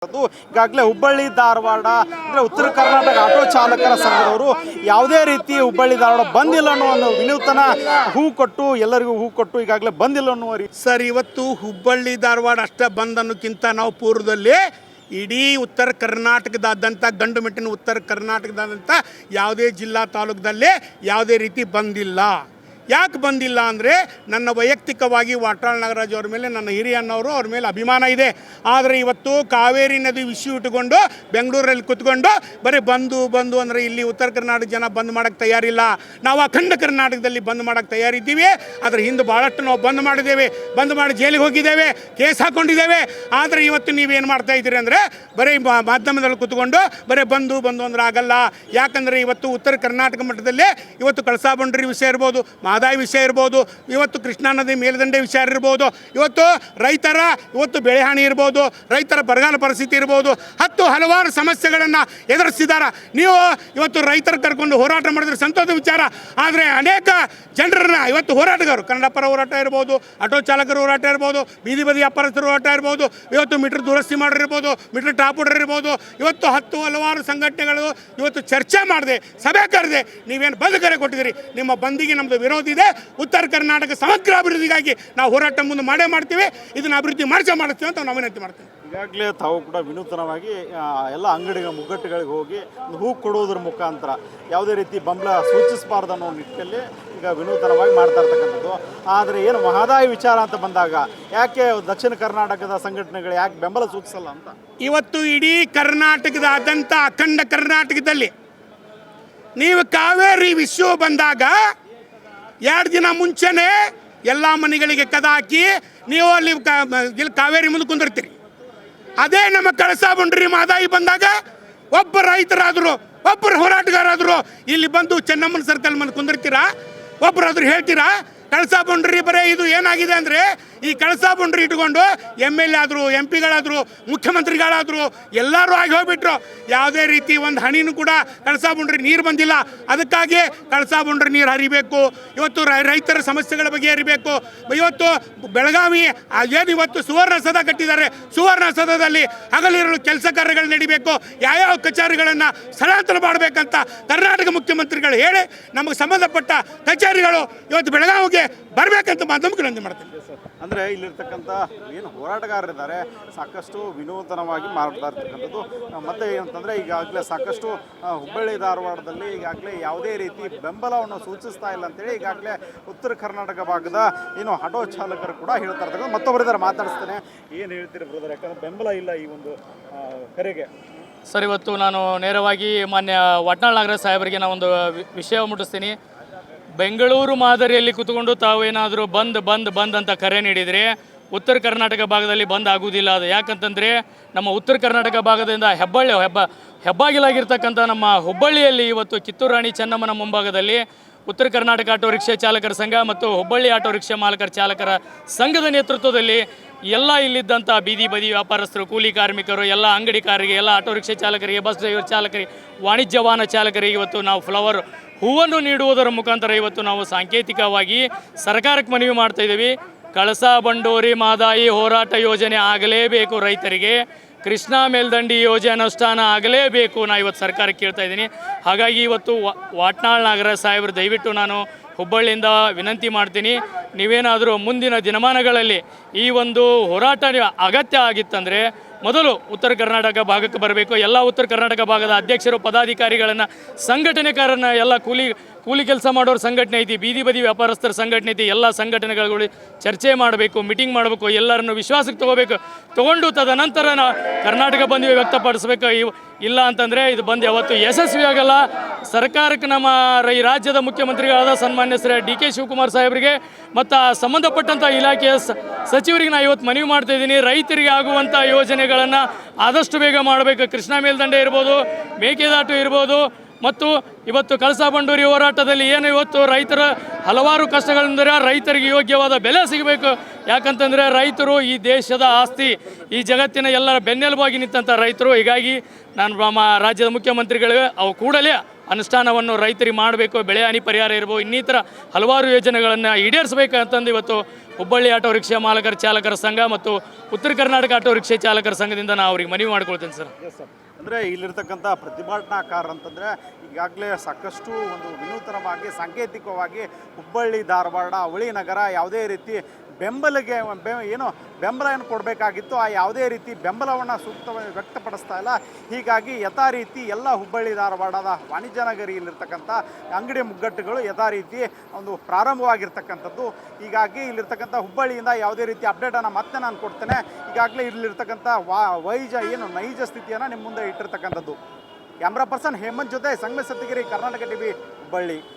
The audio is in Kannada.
ಈಗಾಗಲೇ ಹುಬ್ಬಳ್ಳಿ ಧಾರವಾಡ ಅಂದರೆ ಉತ್ತರ ಕರ್ನಾಟಕ ಆಟೋ ಚಾಲಕರ ಸಂಘದವರು ಯಾವುದೇ ರೀತಿ ಹುಬ್ಬಳ್ಳಿ ಧಾರವಾಡ ಬಂದಿಲ್ಲ ಅನ್ನೋ ಒಂದು ವಿನೂತನ ಹೂ ಕೊಟ್ಟು ಎಲ್ಲರಿಗೂ ಹೂ ಕೊಟ್ಟು ಈಗಾಗಲೇ ಬಂದಿಲ್ಲ ಅನ್ನುವ ಸರ್, ಇವತ್ತು ಹುಬ್ಬಳ್ಳಿ ಧಾರವಾಡ ಅಷ್ಟೇ ಬಂದ್ ಅನ್ನೋಕ್ಕಿಂತ ನಾವು ಪೂರ್ವದಲ್ಲಿ ಇಡೀ ಉತ್ತರ ಕರ್ನಾಟಕದಾದ್ಯಂತ ಗಂಡು ಮೆಟ್ಟಿನ ಉತ್ತರ ಕರ್ನಾಟಕದಾದ್ಯಂತ ಯಾವುದೇ ಜಿಲ್ಲಾ ತಾಲೂಕದಲ್ಲಿ ಯಾವುದೇ ರೀತಿ ಬಂದಿಲ್ಲ. ಯಾಕೆ ಬಂದಿಲ್ಲ ಅಂದರೆ ನನ್ನ ವೈಯಕ್ತಿಕವಾಗಿ ವಾಟಾಳ್ ನಾಗರಾಜ್ ಅವ್ರ ಮೇಲೆ, ನನ್ನ ಹಿರಿಯ ಅಣ್ಣವರು ಅವ್ರ ಮೇಲೆ ಅಭಿಮಾನ ಇದೆ. ಆದರೆ ಇವತ್ತು ಕಾವೇರಿ ನದಿ ವಿಷಯ ಇಟ್ಟುಕೊಂಡು ಬೆಂಗಳೂರಲ್ಲಿ ಕೂತ್ಕೊಂಡು ಬರೀ ಬಂದು ಅಂದರೆ ಇಲ್ಲಿ ಉತ್ತರ ಕರ್ನಾಟಕ ಜನ ಬಂದ್ ಮಾಡೋಕ್ಕೆ ತಯಾರಿಲ್ಲ. ನಾವು ಅಖಂಡ ಕರ್ನಾಟಕದಲ್ಲಿ ಬಂದ್ ಮಾಡೋಕ್ಕೆ ತಯಾರಿದ್ದೀವಿ. ಅದರ ಹಿಂದೆ ಭಾಳಷ್ಟು ನಾವು ಬಂದ್ ಮಾಡಿ ಜೈಲಿಗೆ ಹೋಗಿದ್ದೇವೆ, ಕೇಸ್ ಹಾಕ್ಕೊಂಡಿದ್ದೇವೆ. ಆದರೆ ಇವತ್ತು ನೀವೇನು ಮಾಡ್ತಾ ಇದ್ದೀರಿ ಅಂದರೆ ಬರೀ ಮಾಧ್ಯಮದಲ್ಲಿ ಕೂತ್ಕೊಂಡು ಬರೀ ಬಂದು ಅಂದ್ರೆ ಆಗಲ್ಲ. ಯಾಕಂದರೆ ಇವತ್ತು ಉತ್ತರ ಕರ್ನಾಟಕ ಮಟ್ಟದಲ್ಲಿ ಇವತ್ತು ಕಳಸಾ ಬಂಡೂರಿ ವಿಷಯ ಇರ್ಬೋದು, ಆದಾಯ ವಿಷಯ ಇರ್ಬೋದು, ಇವತ್ತು ಕೃಷ್ಣಾ ನದಿ ಮೇಲ್ದಂಡೆ ವಿಚಾರ ಇರ್ಬೋದು, ಇವತ್ತು ರೈತರ ಬೆಳೆ ಹಾನಿ ಇರ್ಬೋದು, ರೈತರ ಬರಗಾಲ ಪರಿಸ್ಥಿತಿ ಇರ್ಬೋದು, ಹಲವಾರು ಸಮಸ್ಯೆಗಳನ್ನು ಎದುರಿಸಿದ್ದಾರೆ. ನೀವು ಇವತ್ತು ರೈತರ ಕರ್ಕೊಂಡು ಹೋರಾಟ ಮಾಡಿದ್ರೆ ಸಂತೋಷ ವಿಚಾರ. ಆದರೆ ಅನೇಕ ಜನರನ್ನ ಇವತ್ತು ಹೋರಾಟಗಾರರು, ಕನ್ನಡ ಪರ ಹೋರಾಟ ಇರ್ಬೋದು, ಆಟೋ ಚಾಲಕರ ಹೋರಾಟ ಇರ್ಬೋದು, ಬೀದಿ ಬದಿ ವ್ಯಾಪಾರಸ್ಥರ ಹೋರಾಟ ಇರ್ಬೋದು, ಇವತ್ತು ಮೀಟರ್ ದುರಸ್ತಿ ಮಾಡಿರ್ಬೋದು, ಮೀಟರ್ ಟಾಪ್ ಹೊಡರ್ ಇರ್ಬೋದು, ಇವತ್ತು ಹಲವಾರು ಸಂಘಟನೆಗಳು ಇವತ್ತು ಚರ್ಚೆ ಮಾಡಿದೆ, ಸಭೆ ಕರೆದೆ. ನೀವೇನು ಬಂದ್ ಕರೆ ಕೊಟ್ಟಿದ್ದೀರಿ, ನಿಮ್ಮ ಬಂದಿಗೆ ನಮ್ಮದು ವಿರೋಧ ಇದೆ. ಉತ್ತರ ಕರ್ನಾಟಕ ಸಮಗ್ರ ಅಭಿವೃದ್ಧಿಗಾಗಿ ನಾವು ಹೋರಾಟ ಮುಂದೆ ಮಾಡ್ತೀವಿ. ಇದನ್ನು ಅಭಿವೃದ್ಧಿ ಮಾಡ್ತೀವಿ ಅಂತ ನಾವು ವಿನಂತಿ ಮಾಡ್ತೀವಿ. ಈಗಾಗಲೇ ತಾವು ಕೂಡ ವಿನೂತನವಾಗಿ ಎಲ್ಲ ಮುಗ್ಗಟ್ಟುಗಳಿಗೆ ಹೋಗಿ ಹೂ ಕೊಡುವುದರ ಮುಖಾಂತರ ಯಾವುದೇ ರೀತಿ ಬೆಂಬಲ ಸೂಚಿಸಬಾರ್ದು ಅನ್ನೋ ನಿಟ್ಟಿನಲ್ಲಿ ಈಗ ವಿನೂತನವಾಗಿ ಮಾಡ್ತಾ ಇರ್ತಕ್ಕಂಥದ್ದು. ಆದರೆ ಏನು ಮಹದಾಯಿ ವಿಚಾರ ಅಂತ ಬಂದಾಗ ಯಾಕೆ ದಕ್ಷಿಣ ಕರ್ನಾಟಕದ ಸಂಘಟನೆಗಳು ಯಾಕೆ ಬೆಂಬಲ ಸೂಚಿಸಲ್ಲ ಅಂತ ಇವತ್ತು ಇಡೀ ಕರ್ನಾಟಕದಾದ್ಯಂತ ಅಖಂಡ ಕರ್ನಾಟಕದಲ್ಲಿ ನೀವು ಕಾವೇರಿ ವಿಷಯ ಬಂದಾಗ 2 ದಿನ ಮುಂಚೆನೇ ಎಲ್ಲ ಮನೆಗಳಿಗೆ ಕದ ಹಾಕಿ ನೀವು ಅಲ್ಲಿ ಕಾವೇರಿ ಮುಂದೆ ಕುಂದಿರ್ತೀರಿ. ಅದೇ ನಮ್ಮ ಕಳಸಾ ಬಂಡೂರಿ ಮಹದಾಯಿ ಬಂದಾಗ ಒಬ್ಬ ರೈತರಾದರು, ಒಬ್ಬರು ಹೋರಾಟಗಾರಾದರು ಇಲ್ಲಿ ಬಂದು ಚೆನ್ನಮ್ಮನ ಸರ್ಕಲ್ ಮುಂದೆ ಕುಂದಿರ್ತೀರಾ? ಒಬ್ಬರಾದ್ರು ಹೇಳ್ತೀರಾ? ಕಳಸಾ ಬಂಡೂರಿ ಬರೀ ಇದು ಏನಾಗಿದೆ ಅಂದರೆ ಈ ಕಳಸಾ ಬಂಡೂರಿ ಇಟ್ಕೊಂಡು MLA ಆದರು, MP ಗಳಾದರು, ಮುಖ್ಯಮಂತ್ರಿಗಳಾದರು ಎಲ್ಲರೂ ಆಗಿ ಹೋಗ್ಬಿಟ್ರು. ಯಾವುದೇ ರೀತಿ ಒಂದು ಹನಿನೂ ಕೂಡ ಕಳಸಾ ಬಂಡೂರಿ ನೀರು ಬಂದಿಲ್ಲ. ಅದಕ್ಕಾಗಿ ಕಳಸಾ ಬಂಡೂರಿ ನೀರು ಹರಿಬೇಕು. ಇವತ್ತು ರೈತರ ಸಮಸ್ಯೆಗಳ ಬಗ್ಗೆ ಹರಿಬೇಕು. ಇವತ್ತು ಬೆಳಗಾವಿ ಏನು ಇವತ್ತು ಸುವರ್ಣ ಸೌಧ ಕಟ್ಟಿದ್ದಾರೆ, ಸುವರ್ಣ ಸೌಧದಲ್ಲಿ ಹಗಲಿರಲು ಕೆಲಸ ಕಾರ್ಯಗಳು ನಡಿಬೇಕು. ಯಾವ್ಯಾವ ಕಚೇರಿಗಳನ್ನು ಸ್ಥಳಾಂತರ ಮಾಡಬೇಕಂತ ಕರ್ನಾಟಕ ಮುಖ್ಯಮಂತ್ರಿಗಳು ಹೇಳಿ ನಮಗೆ ಸಂಬಂಧಪಟ್ಟ ಕಚೇರಿಗಳು ಇವತ್ತು ಬೆಳಗಾವಿಗೆ ಬರಬೇಕಂತ ಮಾಧ್ಯಮಕ್ಕೆ ವಿನಂತಿ ಮಾಡ್ತೀನಿ. ಅಂದರೆ ಇಲ್ಲಿರ್ತಕ್ಕಂಥ ಏನು ಹೋರಾಟಗಾರರಿದ್ದಾರೆ ಸಾಕಷ್ಟು ವಿನೂತನವಾಗಿ ಮಾಡ್ತಾ ಇರ್ತಕ್ಕಂಥದ್ದು. ಮತ್ತು ಏನಂತಂದರೆ ಈಗಾಗಲೇ ಸಾಕಷ್ಟು ಹುಬ್ಬಳ್ಳಿ ಧಾರವಾಡದಲ್ಲಿ ಈಗಾಗಲೇ ಯಾವುದೇ ರೀತಿ ಬೆಂಬಲವನ್ನು ಸೂಚಿಸ್ತಾ ಇಲ್ಲ ಅಂತೇಳಿ ಈಗಾಗಲೇ ಉತ್ತರ ಕರ್ನಾಟಕ ಭಾಗದ ಏನು ಆಟೋ ಚಾಲಕರು ಕೂಡ ಹೇಳ್ತಾ ಇರ್ತಕ್ಕಂಥ. ಮತ್ತೊಬ್ಬರಿದ್ದಾರೆ, ಮಾತಾಡಿಸ್ತೇನೆ. ಏನು ಹೇಳ್ತೀರಿ ಬ್ರದರ್? ಯಾಕಂದರೆ ಬೆಂಬಲ ಇಲ್ಲ ಈ ಒಂದು ಕರೆಗೆ. ಸರ್, ಇವತ್ತು ನಾನು ನೇರವಾಗಿ ಮಾನ್ಯ ವಾಟಾಳ್ ನಾಗರಾಜ್ ಸಾಹೇಬರಿಗೆ ನಾನು ಒಂದು ವಿಷಯ ಮುಟ್ಟಿಸ್ತೀನಿ. ಬೆಂಗಳೂರು ಮಾದರಿಯಲ್ಲಿ ಕೂತ್ಕೊಂಡು ತಾವೇನಾದರೂ ಬಂದ್ ಅಂತ ಕರೆ ನೀಡಿದರೆ ಉತ್ತರ ಕರ್ನಾಟಕ ಭಾಗದಲ್ಲಿ ಬಂದ್ ಆಗುವುದಿಲ್ಲ. ಅದು ಯಾಕಂತಂದರೆ ನಮ್ಮ ಉತ್ತರ ಕರ್ನಾಟಕ ಭಾಗದಿಂದ ಹೆಬ್ಬಾಗಿಲಾಗಿರ್ತಕ್ಕಂಥ ನಮ್ಮ ಹುಬ್ಬಳ್ಳಿಯಲ್ಲಿ ಇವತ್ತು ಕಿತ್ತೂರು ರಾಣಿ ಚೆನ್ನಮ್ಮನ ಮುಂಭಾಗದಲ್ಲಿ ಉತ್ತರ ಕರ್ನಾಟಕ ಆಟೋ ರಿಕ್ಷಾ ಚಾಲಕರ ಸಂಘ ಮತ್ತು ಹುಬ್ಬಳ್ಳಿ ಆಟೋ ರಿಕ್ಷಾ ಮಾಲಕರ ಚಾಲಕರ ಸಂಘದ ನೇತೃತ್ವದಲ್ಲಿ ಎಲ್ಲ ಇಲ್ಲಿದ್ದಂಥ ಬೀದಿ ಬದಿ ವ್ಯಾಪಾರಸ್ಥರು, ಕೂಲಿ ಕಾರ್ಮಿಕರು, ಎಲ್ಲ ಅಂಗಡಿಕಾರರಿಗೆ, ಎಲ್ಲ ಆಟೋ ರಿಕ್ಷಾ ಚಾಲಕರಿಗೆ, ಬಸ್ ಡ್ರೈವರ್ ಚಾಲಕರಿಗೆ, ವಾಣಿಜ್ಯ ವಾಹನ ಚಾಲಕರಿಗೆ ಇವತ್ತು ನಾವು ಫ್ಲವರ್ ಹೂವನ್ನು ನೀಡುವುದರ ಮುಖಾಂತರ ಇವತ್ತು ನಾವು ಸಾಂಕೇತಿಕವಾಗಿ ಸರ್ಕಾರಕ್ಕೆ ಮನವಿ ಮಾಡ್ತಾ ಇದ್ದೀವಿ. ಕಳಸಾ ಬಂಡೂರಿ ಮಹದಾಯಿ ಹೋರಾಟ ಯೋಜನೆ ಆಗಲೇಬೇಕು, ರೈತರಿಗೆ ಕೃಷ್ಣಾ ಮೇಲ್ದಂಡಿ ಯೋಜನೆ ಅನುಷ್ಠಾನ ಆಗಲೇಬೇಕು, ನಾನು ಇವತ್ತು ಸರ್ಕಾರಕ್ಕೆ ಕೇಳ್ತಾ ಇದ್ದೀನಿ. ಹಾಗಾಗಿ ಇವತ್ತು ವಾಟಾಳ್ ನಾಗರಾಜ್ ಸಾಹೇಬರು ದಯವಿಟ್ಟು ನಾನು ಹುಬ್ಬಳ್ಳಿಯಿಂದ ವಿನಂತಿ ಮಾಡ್ತೀನಿ, ನೀವೇನಾದರೂ ಮುಂದಿನ ದಿನಮಾನಗಳಲ್ಲಿ ಈ ಒಂದು ಹೋರಾಟ ಅಗತ್ಯ ಆಗಿತ್ತಂದರೆ ಮೊದಲು ಉತ್ತರ ಕರ್ನಾಟಕ ಭಾಗಕ್ಕೆ ಬರಬೇಕು. ಎಲ್ಲ ಉತ್ತರ ಕರ್ನಾಟಕ ಭಾಗದ ಅಧ್ಯಕ್ಷರು, ಪದಾಧಿಕಾರಿಗಳನ್ನು, ಸಂಘಟನೆಕಾರನ್ನ, ಎಲ್ಲ ಕೂಲಿ ಕೆಲಸ ಮಾಡೋರ ಸಂಘಟನೆ ಐತಿ, ಬೀದಿ ಬದಿ ವ್ಯಾಪಾರಸ್ಥರ ಸಂಘಟನೆ ಐತಿ, ಎಲ್ಲ ಸಂಘಟನೆಗಳು ಚರ್ಚೆ ಮಾಡಬೇಕು, ಮೀಟಿಂಗ್ ಮಾಡಬೇಕು, ಎಲ್ಲರನ್ನು ವಿಶ್ವಾಸಕ್ಕೆ ತೊಗೊಂಡು ತದನಂತರ ಕರ್ನಾಟಕ ಬಂದಿವೆ ವ್ಯಕ್ತಪಡಿಸಬೇಕು. ಇಲ್ಲ ಅಂತಂದರೆ ಇದು ಬಂದು ಯಾವತ್ತು ಯಶಸ್ವಿ ಆಗಲ್ಲ. ಸರ್ಕಾರಕ್ಕೆ ನಮ್ಮ ಈ ರಾಜ್ಯದ ಮುಖ್ಯಮಂತ್ರಿಗಳಾದ ಸನ್ಮಾನ್ಯ ಶ್ರೀ DK ಶಿವಕುಮಾರ್ ಸಾಹೇಬರಿಗೆ ಮತ್ತು ಸಂಬಂಧಪಟ್ಟಂಥ ಇಲಾಖೆಯ ಸಚಿವರಿಗೆ ನಾನು ಇವತ್ತು ಮನವಿ ಮಾಡ್ತಾ ಇದ್ದೀನಿ. ರೈತರಿಗೆ ಆಗುವಂಥ ಯೋಜನೆಗಳನ್ನು ಆದಷ್ಟು ಬೇಗ ಮಾಡಬೇಕು. ಕೃಷ್ಣಾ ಮೇಲ್ದಂಡೆ ಇರ್ಬೋದು, ಮೇಕೆದಾಟು ಇರ್ಬೋದು, ಮತ್ತು ಇವತ್ತು ಕಳಸಾ ಬಂಡೂರಿ ಹೋರಾಟದಲ್ಲಿ ಏನು ಇವತ್ತು ರೈತರ ಹಲವಾರು ಕಷ್ಟಗಳಿಂದ ರೈತರಿಗೆ ಯೋಗ್ಯವಾದ ಬೆಲೆ ಸಿಗಬೇಕು. ಯಾಕಂತಂದರೆ ರೈತರು ಈ ದೇಶದ ಆಸ್ತಿ, ಈ ಜಗತ್ತಿನ ಎಲ್ಲರ ಬೆನ್ನೆಲುಬಾಗಿ ನಿಂತಹ ರೈತರು. ಹೀಗಾಗಿ ನಾನು ನಮ್ಮ ರಾಜ್ಯದ ಮುಖ್ಯಮಂತ್ರಿಗಳಿಗೆ ಅವು ಕೂಡಲೇ ಅನುಷ್ಠಾನವನ್ನು ರೈತರಿಗೆ ಮಾಡಬೇಕು, ಬೆಳೆ ಹಾನಿ ಪರಿಹಾರ ಇರ್ಬೋದು, ಇನ್ನಿತರ ಹಲವಾರು ಯೋಜನೆಗಳನ್ನು ಈಡೇರಿಸಬೇಕಂತಂದು ಇವತ್ತು ಹುಬ್ಬಳ್ಳಿ ಆಟೋ ರಿಕ್ಷಾ ಮಾಲಕರ ಚಾಲಕರ ಸಂಘ ಮತ್ತು ಉತ್ತರ ಕರ್ನಾಟಕ ಆಟೋ ರಿಕ್ಷಾ ಚಾಲಕರ ಸಂಘದಿಂದ ನಾನು ಅವ್ರಿಗೆ ಮನವಿ ಮಾಡ್ಕೊಳ್ತೇನೆ ಸರ್. Yes sir. ಅಂದರೆ ಇಲ್ಲಿರ್ತಕ್ಕಂಥ ಪ್ರತಿಭಟನಾಕಾರರು ಅಂತಂದರೆ ಈಗಾಗಲೇ ಸಾಕಷ್ಟು ಒಂದು ವಿನೂತನವಾಗಿ ಸಾಂಕೇತಿಕವಾಗಿ ಹುಬ್ಬಳ್ಳಿ ಧಾರವಾಡ ಅವಳಿ ನಗರ ಯಾವುದೇ ರೀತಿ ಬೆಂಬಲಿಗೆ ಏನು ಬೆಂಬಲ ಏನು ಕೊಡಬೇಕಾಗಿತ್ತು ಆ ಯಾವುದೇ ರೀತಿ ಬೆಂಬಲವನ್ನು ಸೂಕ್ತವಾಗಿ ವ್ಯಕ್ತಪಡಿಸ್ತಾ ಇಲ್ಲ. ಹೀಗಾಗಿ ಯಥಾ ರೀತಿ ಎಲ್ಲ ಹುಬ್ಬಳ್ಳಿ ಧಾರವಾಡದ ವಾಣಿಜ್ಯ ನಗರಿಯಲ್ಲಿರ್ತಕ್ಕಂಥ ಅಂಗಡಿ ಮುಗ್ಗಟ್ಟುಗಳು ಯಥಾ ರೀತಿ ಒಂದು ಪ್ರಾರಂಭವಾಗಿರ್ತಕ್ಕಂಥದ್ದು. ಹೀಗಾಗಿ ಇಲ್ಲಿರ್ತಕ್ಕಂಥ ಹುಬ್ಬಳ್ಳಿಯಿಂದ ಯಾವುದೇ ರೀತಿ ಅಪ್ಡೇಟನ್ನು ಮತ್ತೆ ನಾನು ಕೊಡ್ತೇನೆ. ಈಗಾಗಲೇ ಇಲ್ಲಿರ್ತಕ್ಕಂಥ ನೈಜ ಸ್ಥಿತಿಯನ್ನು ನಿಮ್ಮ ಮುಂದೆ ಇಟ್ಟಿರ್ತಕ್ಕಂಥದ್ದು. ಕ್ಯಾಮ್ರಾ ಪರ್ಸನ್ ಹೇಮಂತ್ ಜೊತೆ ಸಂಗಮೇಶ್ ಸತ್ತಿಗಿರಿ, ಕರ್ನಾಟಕ ಟಿವಿ, ಹುಬ್ಬಳ್ಳಿ.